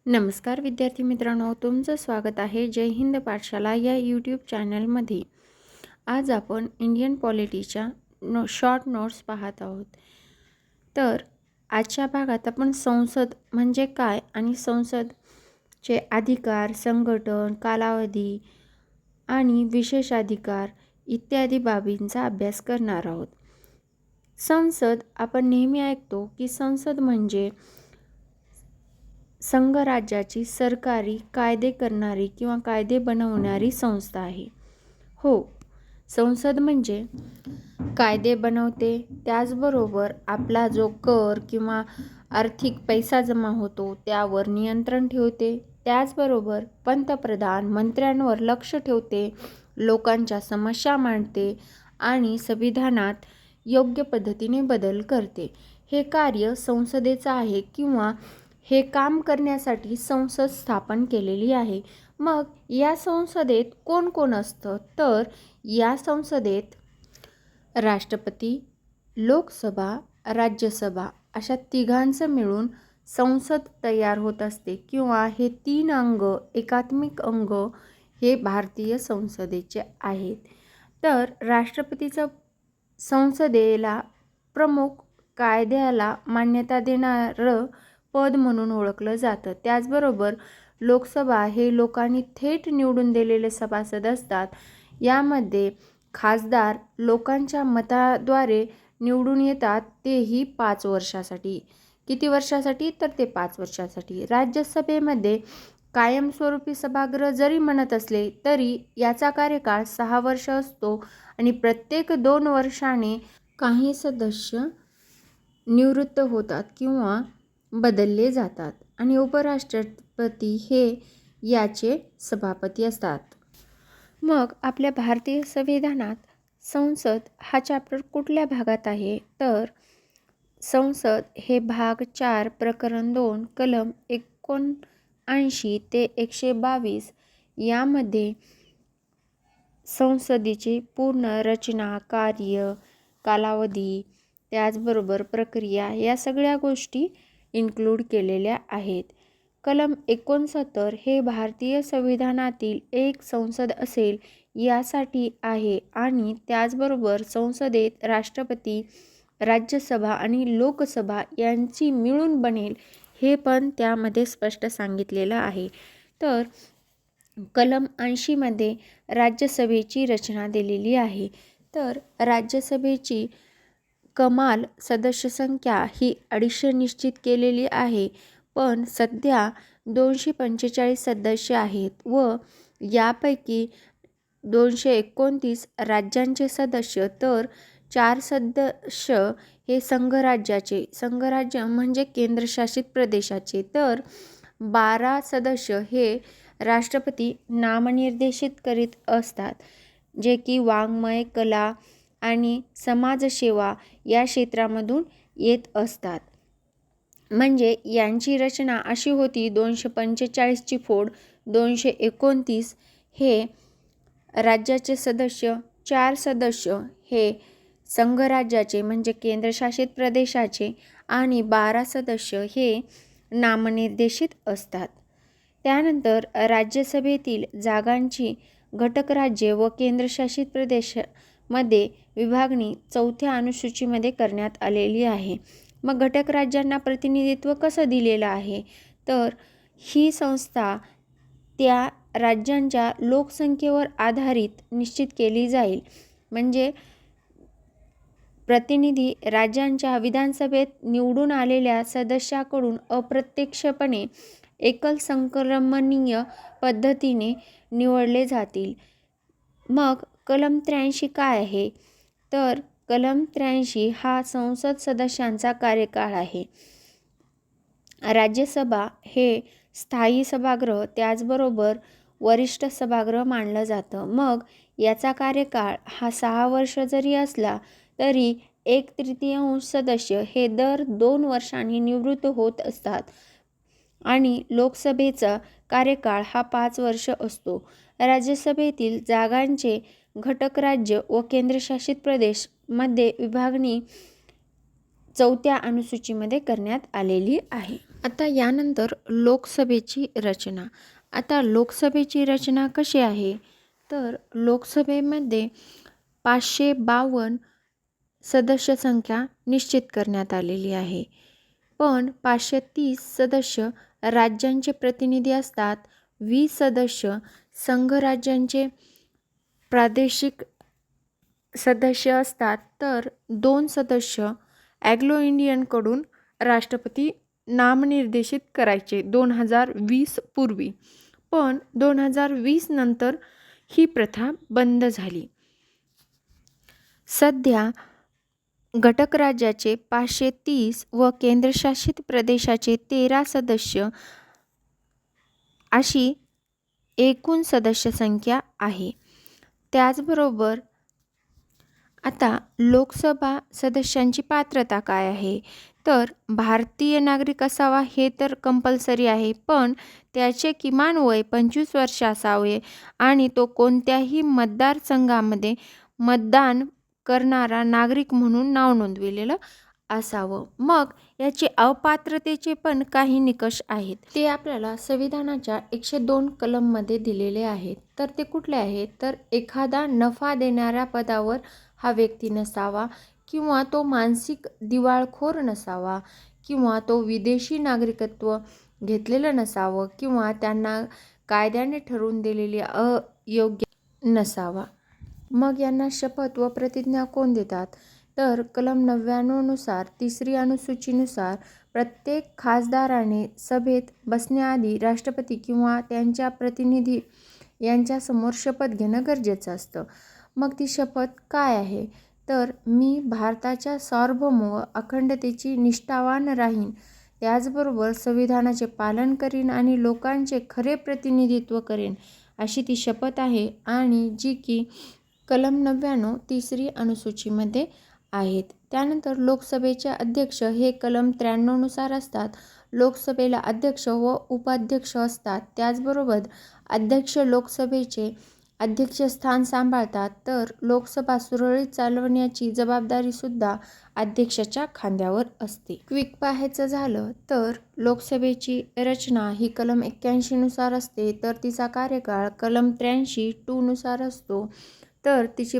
नमस्कार विद्यार्थी मित्रांनो, तुमचं स्वागत आहे जय हिंद पाठशाला या यूट्यूब चॅनलमध्ये. आज आपण इंडियन पॉलिटीच्या शॉर्ट नोट्स पाहत आहोत. तर आजच्या भागात आपण संसद म्हणजे काय आणि संसदचे अधिकार, संघटन, कालावधी आणि विशेष अधिकार इत्यादी बाबींचा अभ्यास करणार आहोत. संसद आपण नेहमी ऐकतो की संसद म्हणजे संघराज्याची सरकारी कायदे करणारी किंवा कायदे बनवणारी संस्था आहे. हो, संसद म्हणजे कायदे बनवते, त्याचबरोबर आपला जो कर किंवा आर्थिक पैसा जमा होतो त्यावर नियंत्रण ठेवते, त्याचबरोबर पंतप्रधान मंत्र्यांवर लक्ष ठेवते, लोकांच्या समस्या मांडते आणि संविधानात योग्य पद्धतीने बदल करते. हे कार्य संसदेचं आहे किंवा हे काम करण्यासाठी संसद स्थापन केलेली आहे. मग या संसदेत कोण कोण असतं? तर या संसदेत राष्ट्रपती, लोकसभा, राज्यसभा अशा तिघांचं मिळून संसद तयार होत असते किंवा हे 3 अंग, एकात्मिक अंग हे भारतीय संसदेचे आहेत. तर राष्ट्रपतीचं संसदेला प्रमुख कायद्याला मान्यता देणारं पद म्हणून ओळखलं जातं. त्याचबरोबर लोकसभा हे लोकांनी थेट निवडून दिलेले सभासद असतात. यामध्ये खासदार लोकांच्या मताद्वारे निवडून येतात, तेही 5 वर्षासाठी. किती वर्षासाठी? तर ते 5 वर्षासाठी. राज्यसभेमध्ये कायमस्वरूपी सभागृह जरी म्हणत असले तरी याचा कार्यकाळ 6 वर्ष असतो आणि प्रत्येक 2 वर्षाने काही सदस्य निवृत्त होतात किंवा बदलले जातात आणि उपराष्ट्रपती हे याचे सभापती असतात. मग आपल्या भारतीय संविधानात संसद हा चॅप्टर कुठल्या भागात आहे? तर संसद हे भाग 4 प्रकरण 2 कलम 79 ते 122 यामध्ये संसदेची पूर्ण रचना, कार्य, कालावधी, त्याचबरोबर प्रक्रिया या सगळ्या गोष्टी इन्क्लूड केलेल्या आहेत. कलम 69 हे भारतीय संविधानातील एक संसद असेल यासाठी आहे आणि त्याचबरोबर संसदेत राष्ट्रपती, राज्यसभा आणि लोकसभा यांची मिळून बनेल हे पण त्यामध्ये स्पष्ट सांगितलेलं आहे. तर कलम 80 मध्ये राज्यसभेची रचना दिलेली आहे. तर राज्यसभेची कमाल सदस्य संख्या ही 250 निश्चित केलेली आहे, पण सध्या 245 सदस्य आहेत व यापैकी 229 राज्यांचे सदस्य तर 4 सदस्य हे संघराज्य म्हणजे केंद्रशासित प्रदेशाचे, तर 12 सदस्य हे राष्ट्रपती नामनिर्देशित करीत असतात, जे की वाङ्मय, कला आणि समाजसेवा या क्षेत्रामधून येत असतात. म्हणजे यांची रचना अशी होती, 245 ची फोड 229 हे राज्याचे सदस्य, 4 सदस्य हे संघराज्याचे म्हणजे केंद्रशासित प्रदेशाचे आणि 12 सदस्य हे नामनिर्देशित असतात. त्यानंतर राज्यसभेतील जागांची घटक राज्ये व केंद्रशासित प्रदेशामध्ये विभागणी 4थ्या अनुसूचीमध्ये करण्यात आलेली आहे. मग घटक राज्यांना प्रतिनिधित्व कसं दिलेलं आहे? तर ही संस्था त्या राज्यांच्या लोकसंख्येवर आधारित निश्चित केली जाईल. म्हणजे प्रतिनिधी राज्यांच्या विधानसभेत निवडून आलेल्या सदस्याकडून अप्रत्यक्षपणे एकल संक्रमणीय पद्धतीने निवडले जातील. मग कलम 83 काय आहे? तर कलम 83 हा संसद सदस्यांचा कार्यकाळ आहे. राज्यसभा हे स्थायी सभागृह, त्याचबरोबर वरिष्ठ सभागृह मानलं जातं. मग याचा कार्यकाळ हा 6 वर्ष जरी असला तरी 1/3 सदस्य हे दर 2 वर्षांनी निवृत्त होत असतात आणि लोकसभेचा कार्यकाळ हा 5 वर्ष असतो. राज्यसभेतील जागांचे घटक राज्य व केंद्रशासित प्रदेश मध्ये विभागणी 4थ्या अनुसूचीमध्ये करण्यात आलेली आहे. आता यानंतर लोकसभेची रचना. आता लोकसभेची रचना कशी आहे? तर लोकसभेमध्ये 552 सदस्य संख्या निश्चित करण्यात आलेली आहे. पण 530 सदस्य राज्यांचे प्रतिनिधी असतात, 20 सदस्य संघराज्यांचे प्रादेशिक सदस्य असतात, तर 2 सदस्य ॲग्लो इंडियनकडून राष्ट्रपती नामनिर्देशित करायचे 2020 पूर्वी. पण 2020 नंतर ही प्रथा बंद झाली. सध्या घटक राज्याचे 530 व केंद्रशासित प्रदेशाचे 13 सदस्य अशी एकूण सदस्य संख्या आहे. त्याचबरोबर आता लोकसभा सदस्यांची पात्रता काय आहे? तर भारतीय नागरिक असावा हे तर कंपल्सरी आहे, पण त्याचे किमान वय 25 वर्ष असावे आणि तो कोणत्याही मतदारसंघामध्ये मतदान करणारा नागरिक म्हणून नाव नोंदविलेलं असावं. मग याची अपात्रतेचे पण काही निकष आहेत. ते आपल्याला संविधानाच्या 102 कलममध्ये दिलेले आहेत. तर ते कुठले आहेत? तर एखादा नफा देणाऱ्या पदावर हा व्यक्ती नसावा, किंवा तो मानसिक दिवाळखोर नसावा, किंवा तो विदेशी नागरिकत्व घेतलेलं नसावं, किंवा त्यांना कायद्याने ठरवून दिलेली अयोग्य नसावा. मग यांना शपथ व प्रतिज्ञा कोण देतात? तर कलम 99 नुसार 3री अनुसूचीनुसार प्रत्येक खासदाराने सभेत बसण्याआधी राष्ट्रपती किंवा त्यांच्या प्रतिनिधी यांच्यासमोर शपथ घेणं गरजेचं असतं. मग ती शपथ काय आहे? तर मी भारताच्या सार्वभौम व अखंडतेची निष्ठावान राहीन, त्याचबरोबर संविधानाचे पालन करीन आणि लोकांचे खरे प्रतिनिधित्व करेन, अशी ती शपथ आहे, आणि जी की कलम 99 3री अनुसूचीमध्ये आहेत. त्यानंतर लोकसभेचे अध्यक्ष हे कलम 93 नुसार असतात. लोकसभेला अध्यक्ष व उपाध्यक्ष असतात. त्याचबरोबर अध्यक्ष लोकसभेचे अध्यक्षस्थान सांभाळतात, तर लोकसभा सुरळीत चालवण्याची जबाबदारीसुद्धा अध्यक्षाच्या खांद्यावर असते. क्विक पाहायचं झालं तर लोकसभेची रचना ही कलम 81 नुसार असते, तर तिचा कार्यकाळ कलम 83(2) नुसार असतो, तर तिची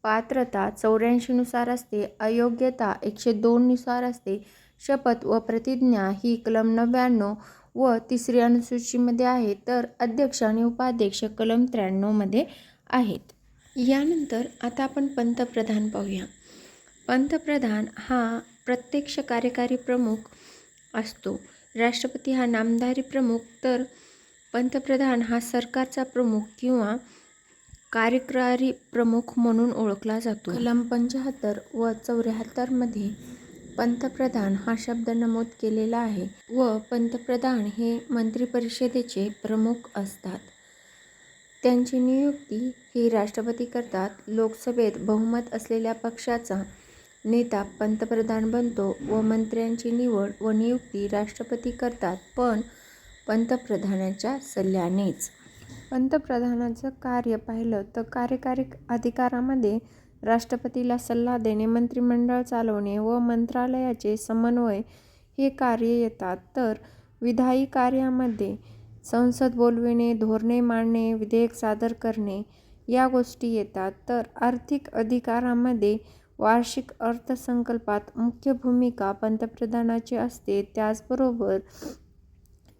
पात्रता 84 नुसार असते, अयोग्यता 102 नुसार असते. शपथ व प्रतिज्ञा ही कलम 99 व 3री अनुसूचीमध्ये आहे, तर अध्यक्ष आणि उपाध्यक्ष कलम 93 मध्ये आहेत. यानंतर आता आपण पंतप्रधान पाहूया. पंतप्रधान हा प्रत्यक्ष कार्यकारी प्रमुख असतो. राष्ट्रपती हा नामधारी प्रमुख, तर पंतप्रधान हा सरकारचा प्रमुख किंवा कार्यकारी प्रमुख म्हणून ओळखला जातो. कलम 75 व 74 मध्ये पंतप्रधान हा शब्द नमूद केलेला आहे व पंतप्रधान हे मंत्रिपरिषदेचे प्रमुख असतात. त्यांची नियुक्ती ही राष्ट्रपती करतात. लोकसभेत बहुमत असलेल्या पक्षाचा नेता पंतप्रधान बनतो व मंत्र्यांची निवड व नियुक्ती राष्ट्रपती करतात, पण पंतप्रधानाच्या सल्ल्यानेच. पंतप्रधानाचं कार्य पाहिलं तर कार्यकारी अधिकारामध्ये राष्ट्रपतीला सल्ला देणे, मंत्रिमंडळ चालवणे व मंत्रालयाचे समन्वय हे कार्य येतात. तर विधायी कार्यामध्ये संसद बोलविणे, धोरणे मांडणे, विधेयक सादर करणे या गोष्टी येतात. तर आर्थिक अधिकारामध्ये वार्षिक अर्थसंकल्पात मुख्य भूमिका पंतप्रधानाची असते. त्याचबरोबर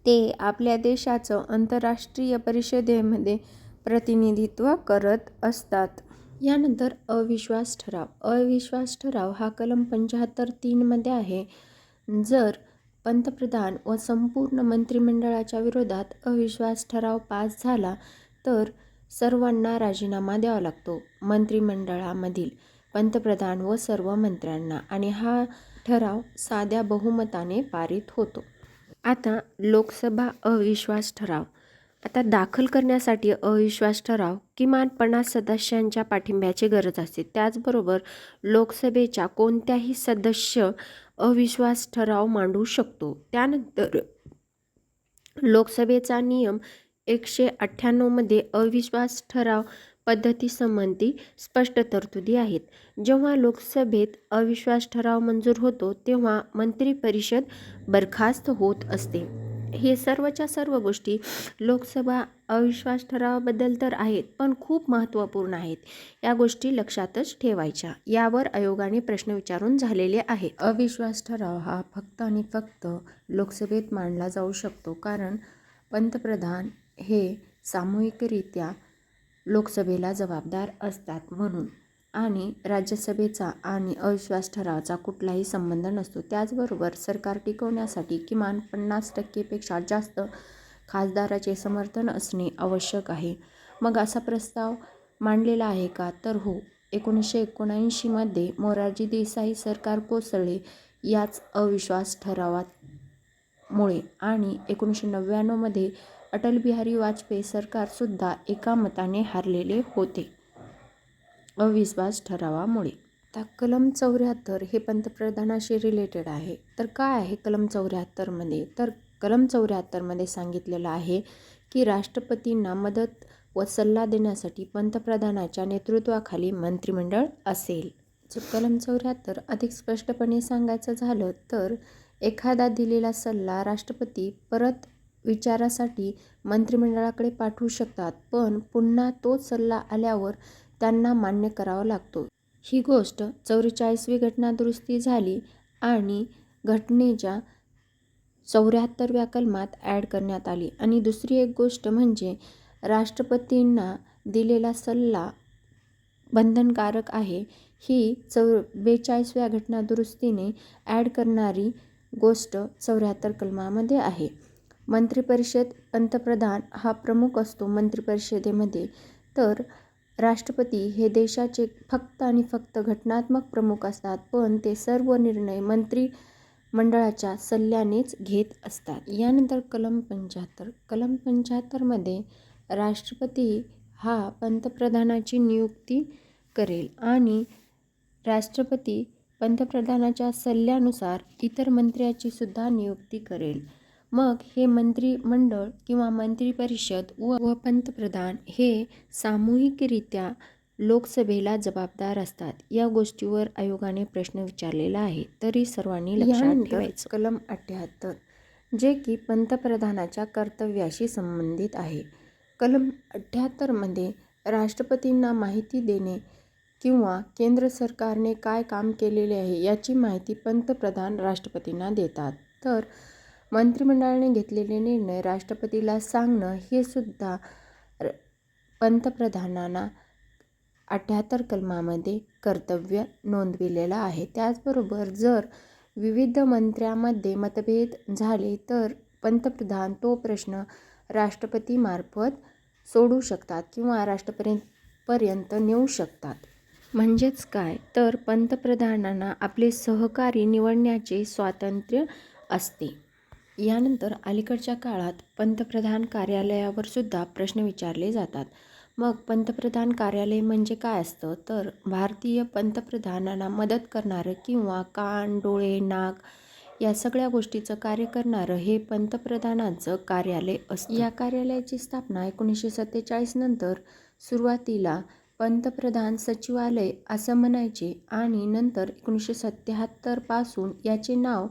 ते आपल्या देशाचं आंतरराष्ट्रीय परिषदेमध्ये प्रतिनिधित्व करत असतात. यानंतर अविश्वास ठराव. अविश्वास ठराव हा कलम 75(3) मध्ये आहे. जर पंतप्रधान व संपूर्ण मंत्रिमंडळाच्या विरोधात अविश्वास ठराव पास झाला तर सर्वांना राजीनामा द्यावा लागतो, मंत्रिमंडळामधील पंतप्रधान व सर्व मंत्र्यांना, आणि हा ठराव साध्या बहुमताने पारित होतो. आता लोकसभा अविश्वास ठराव. आता दाखल करण्यासाठी अविश्वास ठराव किमान 50 सदस्यांच्या पाठिंब्याची गरज असते. त्याचबरोबर लोकसभेच्या कोणत्याही सदस्य अविश्वास ठराव मांडू शकतो. त्यानंतर लोकसभेचा नियम 198 मध्ये अविश्वास ठराव पद्धतीसंबंधी स्पष्ट तरतुदी आहेत. जेव्हा लोकसभेत अविश्वास ठराव मंजूर होतो तेव्हा मंत्रिपरिषद बरखास्त होत असते. हे सर्वच्या सर्व गोष्टी लोकसभा अविश्वास ठरावाबद्दल तर आहेत, पण खूप महत्त्वपूर्ण आहेत. या गोष्टी लक्षातच ठेवायच्या. यावर आयोगाने प्रश्न विचारून झालेले आहे. अविश्वास ठराव हा फक्त आणि फक्त लोकसभेत मांडला जाऊ शकतो, कारण पंतप्रधान हे सामूहिकरित्या लोकसभेला जबाबदार असतात म्हणून, आणि राज्यसभेचा आणि अविश्वास ठरावाचा कुठलाही संबंध नसतो. त्याचबरोबर सरकार टिकवण्यासाठी किमान 50% पेक्षा जास्त खासदाराचे समर्थन असणे आवश्यक आहे. मग असा प्रस्ताव मांडलेला आहे का? तर हो. 1979 मध्ये मोरारजी देसाई सरकार कोसळले याच अविश्वास ठरावामुळे, आणि 1999 मध्ये अटल बिहारी वाजपेयी सरकारसुद्धा एका मताने हारलेले होते अविश्वास ठरावामुळे. आता कलम 74 हे पंतप्रधानाशी रिलेटेड आहे. तर काय आहे कलम 74 मध्ये? तर कलम 74 मध्ये सांगितलेलं आहे की राष्ट्रपतींना मदत व सल्ला देण्यासाठी पंतप्रधानाच्या नेतृत्वाखाली मंत्रिमंडळ असेल. कलम 74 अधिक स्पष्टपणे सांगायचं झालं तर एखादा दिलेला सल्ला राष्ट्रपती परत विचारासाठी मंत्रिमंडळाकडे पाठवू शकतात, पण पुन्हा तोच सल्ला आल्यावर त्यांना मान्य करावा लागतो. ही गोष्ट 44वी घटनादुरुस्ती झाली आणि घटनेच्या 74व्या कलमात ॲड करण्यात आली. आणि दुसरी एक गोष्ट म्हणजे राष्ट्रपतींना दिलेला सल्ला बंधनकारक आहे, ही 42व्या घटनादुरुस्तीने ॲड करणारी गोष्ट 74 कलमामध्ये आहे. मंत्रिपरिषद पंतप्रधान हा प्रमुख असतो मंत्रिपरिषदेमध्ये, तर राष्ट्रपती हे देशाचे फक्त आणि फक्त घटनात्मक प्रमुख असतात, पण ते सर्व निर्णय मंत्रिमंडळाच्या सल्ल्यानेच घेत असतात. यानंतर कलम 75. कलम 75 मध्ये राष्ट्रपती हा पंतप्रधानाची नियुक्ती करेल आणि राष्ट्रपती पंतप्रधानाच्या सल्ल्यानुसार इतर मंत्र्याची सुद्धा नियुक्ती करेल. मग हे मंत्रिमंडळ किंवा मंत्रिपरिषद व पंतप्रधान हे सामूहिकरित्या लोकसभेला जबाबदार असतात. या गोष्टीवर आयोगाने प्रश्न विचारलेला आहे, तरी सर्वांनी लक्षात ठेवायचं. कलम 78 जे की पंतप्रधानाच्या कर्तव्याशी संबंधित आहे. कलम 78 मध्ये राष्ट्रपतींना माहिती देणे किंवा केंद्र सरकारने काय काम केलेले आहे याची माहिती पंतप्रधान राष्ट्रपतींना देतात. तर मंत्रिमंडळाने घेतलेले निर्णय राष्ट्रपतीला सांगणं हे सुद्धा पंतप्रधानांना 78 कलमामध्ये कर्तव्य नोंदविलेलं आहे. त्याचबरोबर जर विविध मंत्र्यांमध्ये मतभेद झाले तर पंतप्रधान तो प्रश्न राष्ट्रपतीमार्फत सोडवू शकतात किंवा राष्ट्रपतींपर्यंत नेऊ शकतात. म्हणजेच काय, तर पंतप्रधानांना आपले सहकारी निवडण्याचे स्वातंत्र्य असते. यानंतर अलीकडच्या काळात पंतप्रधान कार्यालयावर सुद्धा प्रश्न विचारले जातात. मग पंतप्रधान कार्यालय म्हणजे काय असतं? तर भारतीय पंतप्रधानांना मदत करणारं किंवा कान, डोळे, नाक या सगळ्या गोष्टीचं कार्य करणारं हे पंतप्रधानांचं कार्यालय असतं. या कार्यालयाची स्थापना 1947 नंतर सुरुवातीला पंतप्रधान सचिवालय असं म्हणायचे आणि नंतर 1977 पासून याचे नाव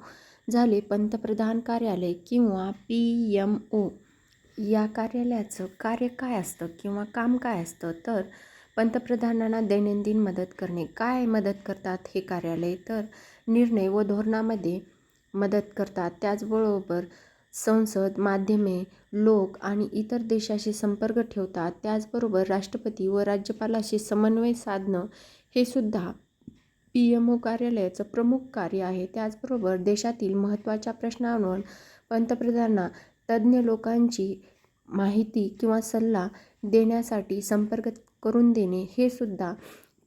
झाले पंतप्रधान कार्यालय किंवा PMO. या कार्यालयाचं कार्य काय असतं किंवा काम काय असतं? तर पंतप्रधानांना दैनंदिन मदत करणे. काय मदत करतात हे कार्यालय? तर निर्णय व धोरणामध्ये मदत करतात. त्याचबरोबर संसद, माध्यमे, लोक आणि इतर देशाशी संपर्क ठेवतात. त्याचबरोबर राष्ट्रपती व राज्यपालाशी समन्वय साधणं हे सुद्धा PMO कार्यालयाचं प्रमुख कार्य आहे. त्याचबरोबर देशातील महत्त्वाच्या प्रश्नांवर पंतप्रधानांना तज्ज्ञ लोकांची माहिती किंवा सल्ला देण्यासाठी संपर्क करून देणे हे सुद्धा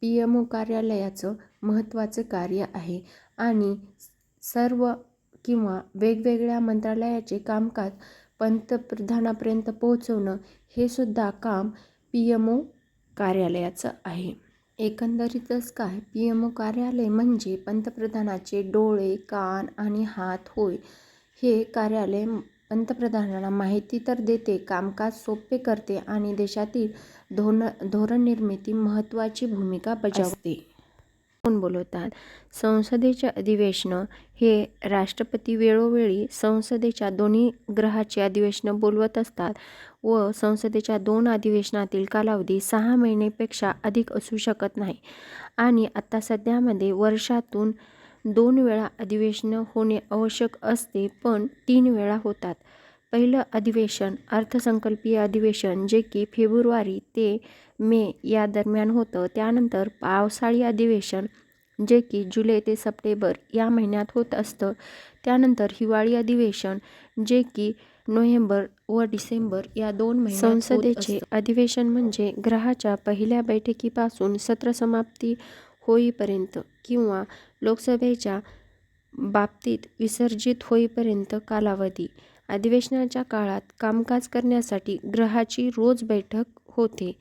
PMO कार्यालयाचं महत्त्वाचं कार्य आहे. आणि सर्व किंवा वेगवेगळ्या मंत्रालयाचे कामकाज पंतप्रधानापर्यंत पोहोचवणं हे सुद्धा काम PMO कार्यालयाचं आहे. एकंदरीतच काय, PMO कार्यालय म्हणजे पंतप्रधानाचे डोळे, कान आणि हात होय. हे कार्यालय पंतप्रधानांना माहिती तर देते, कामकाज सोपे करते आणि देशातील धोरण निर्मिती महत्त्वाची भूमिका बजावते. कोण बोलवतात? संसदेचे अधिवेशन हे राष्ट्रपती वेळोवेळी संसदेच्या दोन्ही गृहाची अधिवेशनं बोलवत असतात व संसदेच्या 2 अधिवेशनातील कालावधी 6 महिनेपेक्षा अधिक असू शकत नाही. आणि आता सध्यामध्ये वर्षातून 2 वेळा अधिवेशनं होणे आवश्यक असते, पण 3 वेळा होतात. पहिलं अधिवेशन अर्थसंकल्पीय अधिवेशन, जे की फेब्रुवारी ते मे या दरम्यान होतं. त्यानंतर पावसाळी अधिवेशन, जे की जुलै ते सप्टेंबर या महिन्यात होत असतं. त्यानंतर हिवाळी अधिवेशन, जे की नोव्हेंबर व डिसेंबर या 2 महिन्यात होत असतं. संसदेचे अधिवेशन म्हणजे ग्रहाच्या पहिल्या बैठकीपासून सत्र समाप्ती होईपर्यंत किंवा लोकसभेच्या बाबतीत विसर्जित होईपर्यंत कालावधी. अधिवेशनाच्या काळात कामकाज करण्यासाठी ग्रहाची रोज बैठक होते.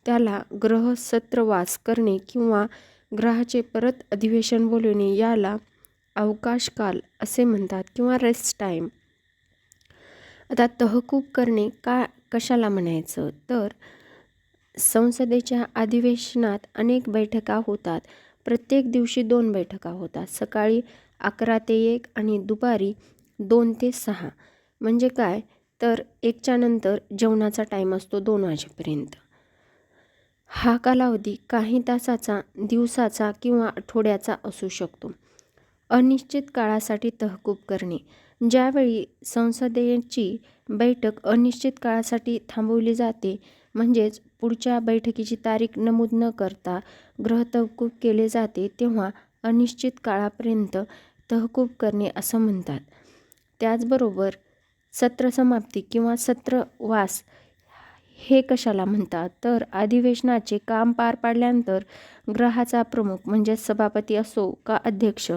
त्याला ग्रहसत्रवास करणे किंवा ग्रहाचे परत अधिवेशन बोलवणे याला अवकाशकाल असे म्हणतात किंवा रेस्ट टाईम. आता तहकूब करणे कशाला म्हणायचं? तर संसदेच्या अधिवेशनात अनेक बैठका होतात. प्रत्येक दिवशी 2 बैठका होतात. सकाळी 11 ते 1 आणि दुपारी 2 ते 6. म्हणजे काय? तर 1च्या नंतर जेवणाचा टाईम असतो 2 वाजेपर्यंत. हा कालावधी काही तासाचा, दिवसाचा किंवा आठवड्याचा असू शकतो. अनिश्चित काळासाठी तहकूब करणे. ज्यावेळी संसदेची बैठक अनिश्चित काळासाठी थांबवली जाते, म्हणजेच पुढच्या बैठकीची तारीख नमूद न करता ग्रह तहकूब केले जाते, तेव्हा अनिश्चित काळापर्यंत तहकूब करणे असं म्हणतात. त्याचबरोबर सत्रसमाप्ती किंवा सत्रवास हे कशाला म्हणतात? तर अधिवेशनाचे काम पार पाडल्यानंतर ग्रहाचा प्रमुख म्हणजे सभापती असो का अध्यक्ष,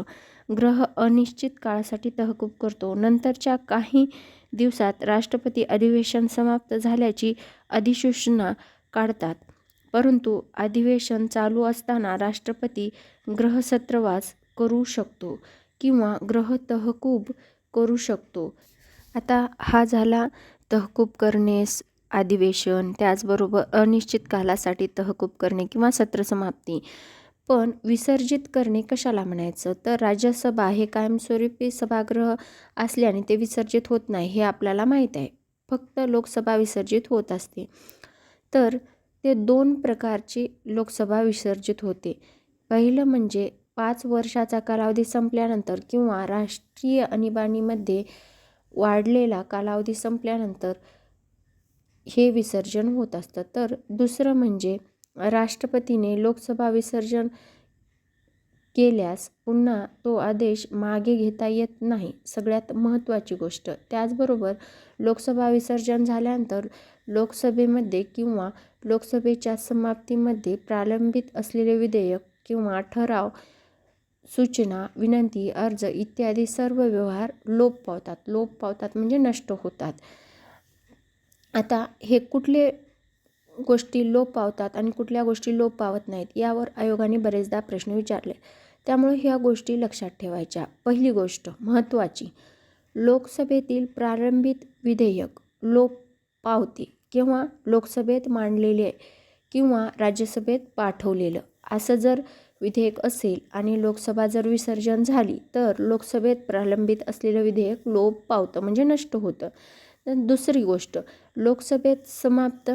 ग्रह अनिश्चित काळासाठी तहकूब करतो. नंतरच्या काही दिवसात राष्ट्रपती अधिवेशन समाप्त झाल्याची अधिसूचना काढतात. परंतु अधिवेशन चालू असताना राष्ट्रपती ग्रहसत्रवास करू शकतो किंवा ग्रह तहकूब करू शकतो. आता हा झाला तहकूब करणे, अधिवेशन, त्याचबरोबर अनिश्चित कालासाठी तहकूब करणे किंवा सत्रसमाप्ती. पण विसर्जित करणे कशाला म्हणायचं? तर राज्यसभा हे कायमस्वरूपी सभागृह असल्याने ते विसर्जित होत नाही, हे आपल्याला माहीत आहे. फक्त लोकसभा विसर्जित होत असते. तर ते 2 प्रकारची लोकसभा विसर्जित होते. पहिलं म्हणजे 5 वर्षाचा कालावधी संपल्यानंतर किंवा राष्ट्रीय आणीबाणीमध्ये वाढलेला कालावधी संपल्यानंतर हे विसर्जन होत असतं. तर दुसरं म्हणजे राष्ट्रपतीने लोकसभा विसर्जन केल्यास पुन्हा तो आदेश मागे घेता येत नाही, सगळ्यात महत्त्वाची गोष्ट. त्याचबरोबर लोकसभा विसर्जन झाल्यानंतर लोकसभेमध्ये किंवा लोकसभेच्या समाप्तीमध्ये प्रलंबित असलेले विधेयक किंवा ठराव, सूचना, विनंती, अर्ज इत्यादी सर्व व्यवहार लोप पावतात. लोप पावतात म्हणजे नष्ट होतात. आता हे कुठले गोष्टी लोप पावतात आणि कुठल्या गोष्टी लोप पावत नाहीत, यावर आयोगाने बरेचदा प्रश्न विचारले. त्यामुळे ह्या गोष्टी लक्षात ठेवायच्या. पहिली गोष्ट महत्त्वाची, लोकसभेतील प्रारंभित विधेयक लोप पावते किंवा लोकसभेत मांडलेले किंवा राज्यसभेत पाठवलेलं असं जर विधेयक असेल आणि लोकसभा जर विसर्जन झाली तर लोकसभेत प्रलंबित असलेलं विधेयक लोप पावतं म्हणजे नष्ट होतं. तर दुसरी गोष्ट, लोकसभेत समाप्त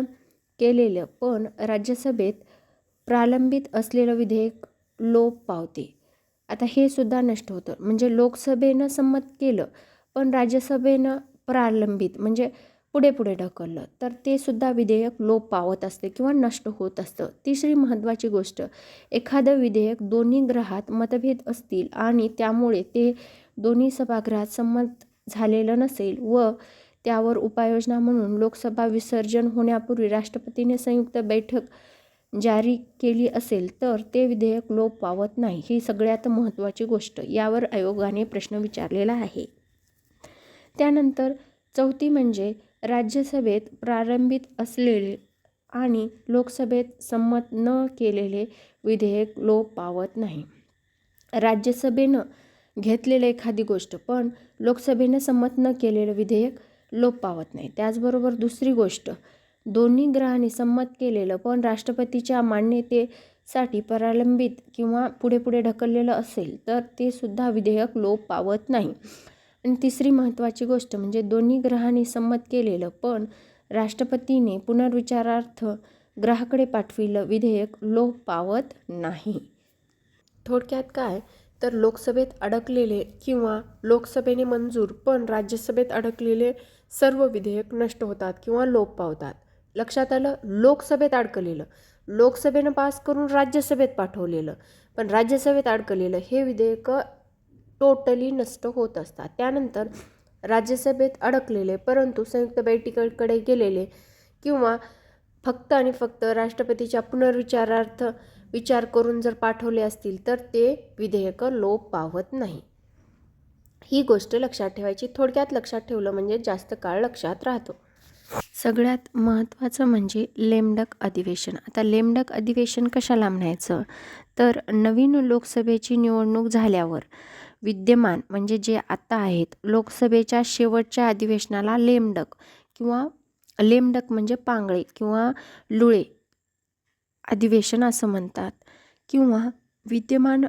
केलेलं पण राज्यसभेत प्रलंबित असलेलं विधेयक लोप पावते. आता हे सुद्धा नष्ट होतं. म्हणजे लोकसभेनं संमत केलं पण राज्यसभेनं प्रलंबित म्हणजे पुढे पुढे ढकललं तर ते सुद्धा विधेयक लोप पावत असते किंवा नष्ट होत असतं. तिसरी महत्त्वाची गोष्ट, एखादं विधेयक दोन्ही गृहात मतभेद असतील आणि त्यामुळे ते दोन्ही सभागृहात संमत झालेलं नसेल व त्यावर उपाययोजना म्हणून लोकसभा विसर्जन होण्यापूर्वी राष्ट्रपतीने संयुक्त बैठक जारी केली असेल तर ते विधेयक लोप पावत नाही. ही सगळ्यात महत्त्वाची गोष्ट. यावर आयोगाने प्रश्न विचारलेला आहे. त्यानंतर चौथी म्हणजे राज्यसभेत प्रारंभित असलेले आणि लोकसभेत संमत न केलेले विधेयक लोप पावत नाही. राज्यसभेनं घेतलेलं एखादी गोष्ट पण लोकसभेनं संमत न केलेलं विधेयक लोप पावत नाही. त्याचबरोबर दुसरी गोष्ट, दोन्ही ग्रहांनी संमत केलेलं पण राष्ट्रपतीच्या मान्यतेसाठी प्रलंबित किंवा पुढे पुढे ढकललेलं असेल तर ते सुद्धा विधेयक लोप पावत नाही. आणि तिसरी महत्त्वाची गोष्ट म्हणजे दोन्ही ग्रहांनी संमत केलेलं पण राष्ट्रपतीने पुनर्विचारार्थ ग्रहाकडे पाठविलं विधेयक लोप पावत नाही. थोडक्यात काय तर लोकसभेत अडकलेले किंवा लोकसभेने मंजूर पण राज्यसभेत अडकलेले सर्व विधेयक नष्ट होतात किंवा लोप पावतात. लक्षात आलं? लोकसभेत अडकलेलं, लोकसभेनं पास करून राज्यसभेत पाठवलेलं पण राज्यसभेत अडकलेलं हे विधेयक टोटली नष्ट होत असतात. त्यानंतर राज्यसभेत अडकलेले परंतु संयुक्त बैठकीकडे गेलेले किंवा फक्त आणि फक्त राष्ट्रपतीच्या पुनर्विचारार्थ विचार करून जर पाठवले असतील तर ते विधेयक लोप पावत नाही. ही गोष्ट लक्षात ठेवायची. थोडक्यात लक्षात ठेवलं म्हणजे जास्त काळ लक्षात राहतो. सगळ्यात महत्त्वाचं म्हणजे लेमडक अधिवेशन. आता लेमडक अधिवेशन कशाला म्हणायचं तर नवीन लोकसभेची निवडणूक झाल्यावर विद्यमान म्हणजे जे आता आहेत लोकसभेच्या शेवटच्या अधिवेशनाला लेमडक किंवा लेमडक म्हणजे पांगळे किंवा लुळे अधिवेशन असं म्हणतात. किंवा विद्यमान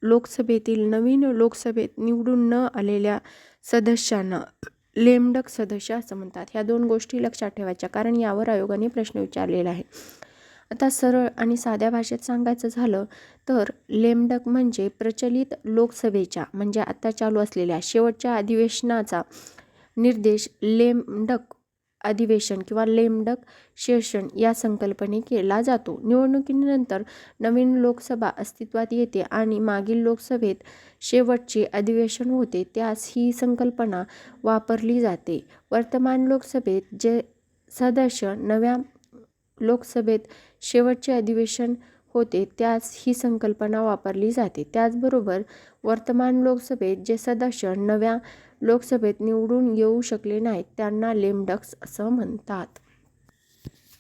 लोकसभेतील नवीन लोकसभेत निवडून न आलेल्या सदस्यांना लेमडक सदस्य असं म्हणतात. ह्या दोन गोष्टी लक्षात ठेवायच्या कारण यावर आयोगाने प्रश्न विचारलेला आहे. आता सरळ आणि साध्या भाषेत सांगायचं झालं तर लेमडक म्हणजे प्रचलित लोकसभेच्या म्हणजे आता चालू असलेल्या शेवटच्या अधिवेशनाचा निर्देश लेमडक अधिवेशन किंवा लेमडक सेशन या संकल्पने केला जातो. निवडणुकीनंतर नवीन लोकसभा अस्तित्वात येते आणि मागील लोकसभेत शेवटचे अधिवेशन होते त्यास ही संकल्पना वापरली जाते. वर्तमान लोकसभेत जे सदस्य नव्या लोकसभेत शेवटचे अधिवेशन होते त्यास ही संकल्पना वापरली जाते. त्याचबरोबर वर्तमान लोकसभेत जे सदस्य नव्या लोकसभेत निवडून येऊ शकले नाहीत त्यांना लेमडक्स असं म्हणतात.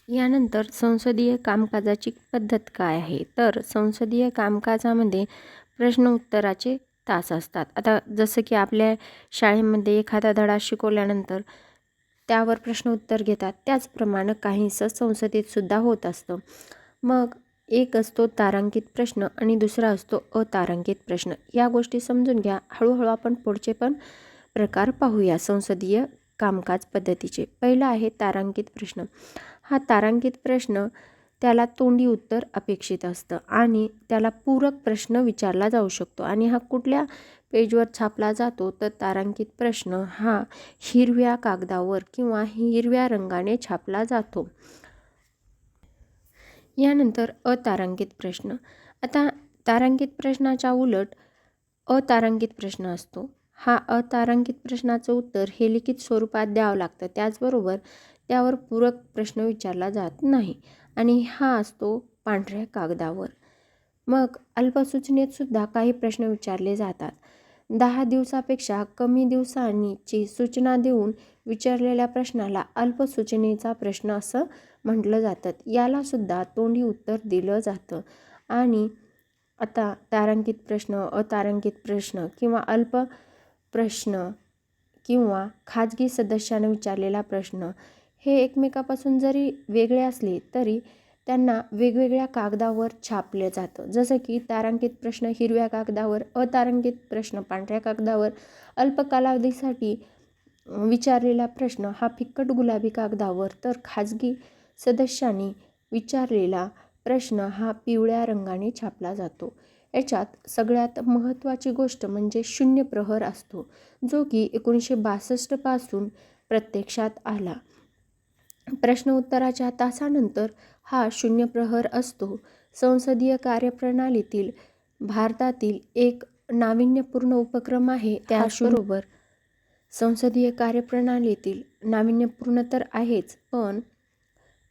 यानंतर संसदीय कामकाजाची पद्धत काय आहे तर संसदीय कामकाजामध्ये प्रश्न उत्तराचे तास असतात. आता जसं की आपल्या शाळेमध्ये एखादा धडा शिकवल्यानंतर त्यावर प्रश्न उत्तर घेतात त्याचप्रमाणे काहीसं संसदेत सुद्धा होत असतं. मग एक असतो तारांकित प्रश्न आणि दुसरा असतो अतारांकित प्रश्न. या गोष्टी समजून घ्या. हळूहळू आपण पुढचे पण प्रकार पाहूया संसदीय कामकाज पद्धतीचे. पहिला आहे तारांकित प्रश्न. हा तारांकित प्रश्न त्याला तोंडी उत्तर अपेक्षित असतं आणि त्याला पूरक प्रश्न विचारला जाऊ शकतो आणि हा कुठल्या पेजवर छापला जातो तर तारांकित प्रश्न हा हिरव्या कागदावर किंवा हिरव्या रंगाने छापला जातो. यानंतर अतारांकित प्रश्न. आता तारांकित प्रश्नाच्या उलट अतारांकित प्रश्न असतो. हा अतारांकित प्रश्नाचं उत्तर हे लिखित स्वरूपात द्यावं लागतं. त्याचबरोबर त्यावर पूरक प्रश्न विचारला जात नाही आणि हा असतो पांढऱ्या कागदावर. मग अल्पसूचनेत सुद्धा काही प्रश्न विचारले जातात. 10 दिवसापेक्षा कमी दिवसांची सूचना देऊन विचारलेल्या प्रश्नाला अल्पसूचनेचा प्रश्न असं म्हटलं जातं. याला सुद्धा तोंडी उत्तर दिलं जातं. आणि आता तारांकित प्रश्न, अतारांकित प्रश्न किंवा अल्प प्रश्न किंवा खाजगी सदस्यानं विचारलेला प्रश्न हे एकमेकापासून जरी वेगळे असले तरी त्यांना वेगवेगळ्या कागदावर छापले जातं. जसं की तारांकित प्रश्न हिरव्या कागदावर, अतारांकित प्रश्न पांढऱ्या कागदावर, अल्प कालावधीसाठी विचारलेला प्रश्न हा फिक्कट गुलाबी कागदावर तर खाजगी सदस्यांनी विचारलेला प्रश्न हा पिवळ्या रंगाने छापला जातो. याच्यात सगळ्यात महत्त्वाची गोष्ट म्हणजे शून्य प्रहर असतो जो की 1962 पासून प्रत्यक्षात आला. प्रश्न उत्तराच्या तासानंतर हा शून्य प्रहर असतो. संसदीय कार्यप्रणालीतील भारतातील एक नाविन्यपूर्ण उपक्रम आहे. त्याचबरोबर संसदीय कार्यप्रणालीतील नाविन्यपूर्ण तर आहेच पण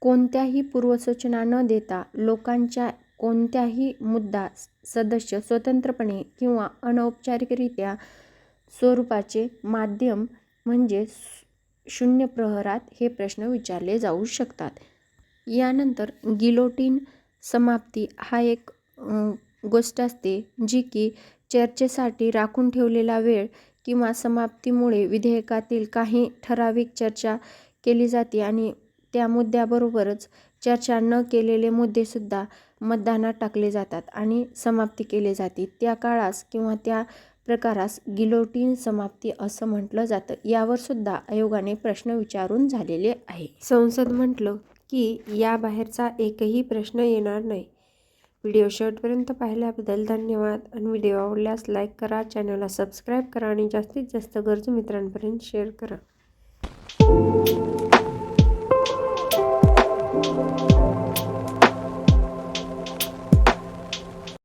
कोणत्याही पूर्वसूचना न देता लोकांच्या कोणत्याही मुद्दा सदस्य स्वतंत्रपणे किंवा अनौपचारिकरित्या स्वरूपाचे माध्यम म्हणजे शून्य प्रहरात हे प्रश्न विचारले जाऊ शकतात. यानंतर गिलोटीन समाप्ती हा एक गोष्ट असते जी की चर्चेसाठी राखून ठेवलेला वेळ किंवा समाप्तीमुळे विधेयकातील काही ठराविक चर्चा केली जाते आणि त्या मुद्द्याबरोबरच चर्चा न केलेले मुद्देसुद्धा मतदानात टाकले जातात आणि समाप्ती केली जाते. त्या काळास किंवा त्या प्रकारास गिलोटिन समाप्ती असं म्हटलं जातं. यावर सुद्धा आयोगाने प्रश्न विचारून झालेले आहे. संसद म्हटलं की याबाहेरचा एकही प्रश्न येणार नाही. व्हिडिओ शेवटपर्यंत पाहिल्याबद्दल धन्यवाद आणि व्हिडिओ आवडल्यास लाईक करा, चॅनलला सबस्क्राईब करा आणि जास्तीत जास्त गरजू मित्रांपर्यंत शेअर करा.